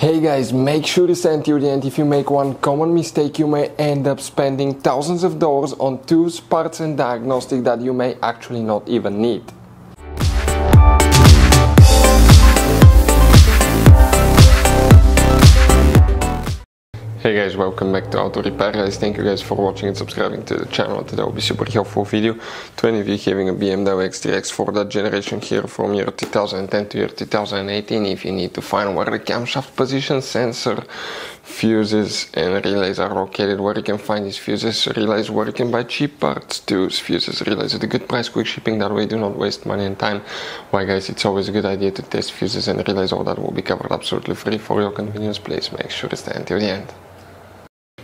Hey guys, make sure to stay until the end. If you make one common mistake, you may end up spending thousands of dollars on tools, parts and diagnostics that you may actually not even need. Hey guys, welcome back to Auto Repair guys. Thank you guys for watching and subscribing to the channel. Today will be super helpful video to any of you having a BMW X3 X4 that generation here from year 2010 to year 2018. If you need to find where the camshaft position sensor, fuses and relays are located, where you can find these fuses, relays, where you can buy cheap parts, tools, fuses, relays at a good price, quick shipping, that way do not waste money and time. Why guys, it's always a good idea to test fuses and relays. All that will be covered absolutely free for your convenience. Please make sure to stay until the end.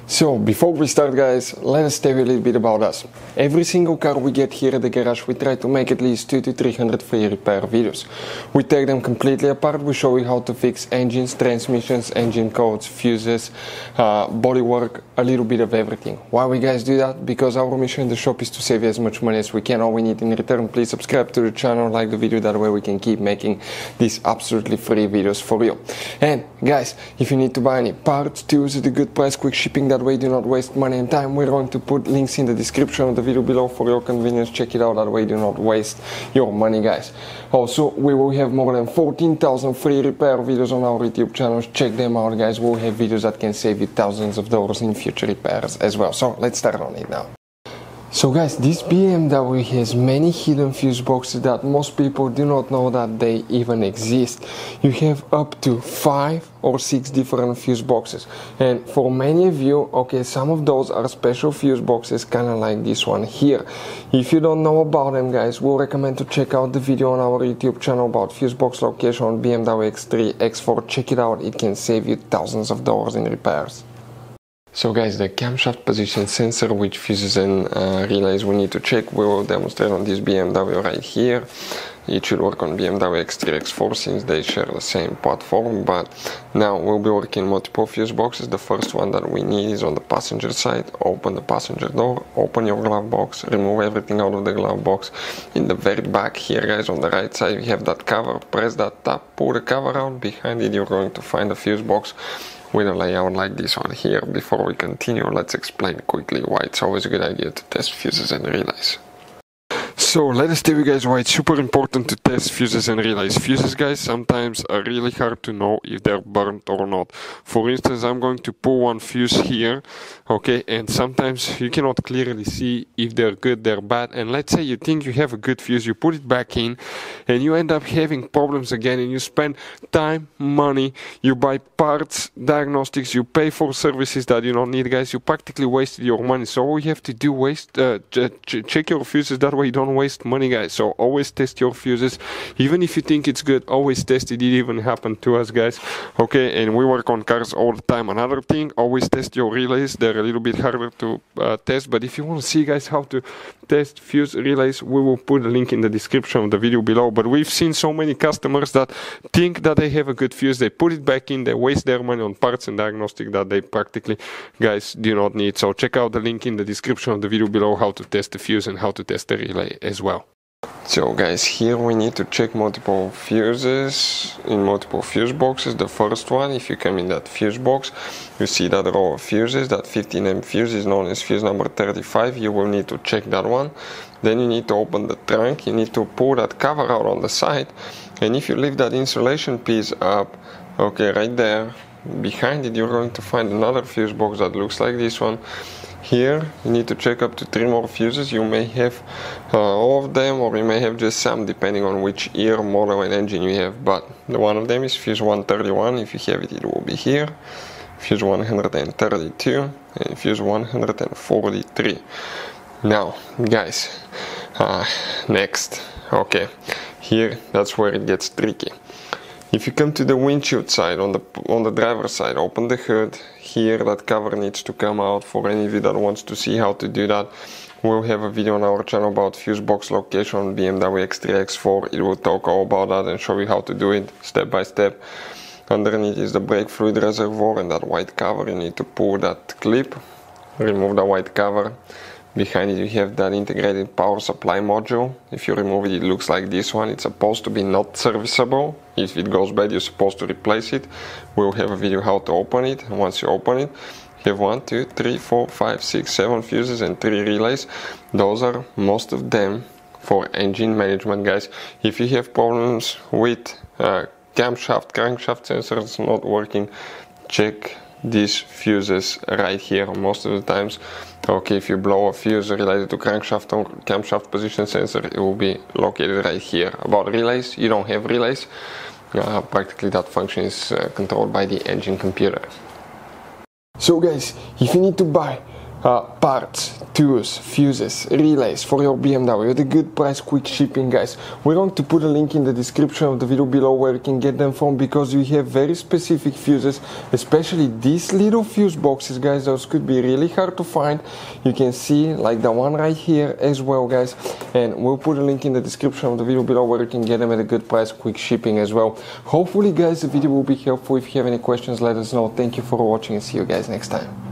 So, before we start guys, let us tell you a little bit about us. Every single car we get here at the garage, we try to make at least 200 to 300 free repair videos. We take them completely apart, we show you how to fix engines, transmissions, engine codes, fuses, bodywork, a little bit of everything. Why we guys do that? Because our mission in the shop is to save you as much money as we can. All we need in return, please subscribe to the channel, like the video, that way we can keep making these absolutely free videos for you. And guys, if you need to buy any parts, tools at a good price, quick shipping, that way do not waste money and time, we're going to put links in the description of the video below for your convenience. Check it out, that way do not waste your money guys. Also, we will have more than 14,000 free repair videos on our YouTube channels. Check them out guys. We'll have videos that can save you thousands of dollars in future repairs as well. So let's start on it now. So guys, this BMW has many hidden fuse boxes that most people do not know that they even exist. You have up to 5 or 6 different fuse boxes, and for many of you, okay, some of those are special fuse boxes, kind of like this one here. If you don't know about them guys, we'll recommend to check out the video on our YouTube channel about fuse box location on BMW X3, X4. Check it out, it can save you thousands of dollars in repairs. So guys, the camshaft position sensor, which fuses and relays we need to check, we will demonstrate on this BMW right here. It should work on BMW X3, X4 since they share the same platform, but now we'll be working multiple fuse boxes. The first one that we need is on the passenger side. Open the passenger door, open your glove box, remove everything out of the glove box. In the very back here guys, on the right side, we have that cover. Press that tab, pull the cover out. Behind it you're going to find a fuse box with a layout like this one here. Before we continue, let's explain quickly why it's always a good idea to test fuses and relays. So let us tell you guys why it's super important to test fuses and relays. Fuses guys sometimes are really hard to know if they're burnt or not. For instance, I'm going to pull one fuse here, okay, and sometimes you cannot clearly see if they're good, they're bad. And let's say you think you have a good fuse, you put it back in and you end up having problems again, and you spend time, money, you buy parts, diagnostics, you pay for services that you don't need guys. You practically wasted your money. So all you have to do check your fuses, that way you don't waste money guys. So always test your fuses, even if you think it's good, always test it. It even happened to us guys, okay, and we work on cars all the time. Another thing, always test your relays. They're a little bit harder to test, but if you want to see guys how to test fuse relays, we will put a link in the description of the video below. But we've seen so many customers that think that they have a good fuse, they put it back in, they waste their money on parts and diagnostic that they practically guys do not need. So check out the link in the description of the video below how to test the fuse and how to test the relay as well. So guys, here we need to check multiple fuses in multiple fuse boxes. The first one, if you come in that fuse box, you see that row of fuses. That 15M fuse is known as fuse number 35. You will need to check that one. Then you need to open the trunk, you need to pull that cover out on the side, and if you lift that insulation piece up, okay, right there behind it, you're going to find another fuse box that looks like this one. Here you need to check up to 3 more fuses. You may have all of them, or you may have just some, depending on which year, model and engine you have. But one of them is fuse 131. If you have it, it will be here. Fuse 132 and fuse 143. Now guys, next, okay, here that's where it gets tricky. If you come to the windshield side, on the driver's side, open the hood. Here that cover needs to come out. For any of you that wants to see how to do that, we'll have a video on our channel about fuse box location on BMW X3, X4. It will talk all about that and show you how to do it step by step. Underneath is the brake fluid reservoir and that white cover. You need to pull that clip, remove the white cover, Behind it you have that integrated power supply module. If you remove it, it looks like this one. It's supposed to be not serviceable. If it goes bad, you're supposed to replace it. We'll have a video how to open it. Once you open it, you have 1, 2, 3, 4, 5, 6, 7 fuses and 3 relays. Those are most of them for engine management, guys. If you have problems with camshaft, crankshaft sensors not working, check these fuses right here. Most of the times, okay, if you blow a fuse related to crankshaft or camshaft position sensor, it will be located right here. About relays, you don't have relays. Practically that function is controlled by the engine computer. So guys, if you need to buy parts, tools, fuses, relays for your BMW at a good price, quick shipping, guys, we're going to put a link in the description of the video below where you can get them from, because we have very specific fuses, especially these little fuse boxes, guys. Those could be really hard to find. You can see like the one right here as well, guys, and we'll put a link in the description of the video below where you can get them at a good price, quick shipping as well. Hopefully, guys, the video will be helpful. If you have any questions, let us know. Thank you for watching and see you guys next time.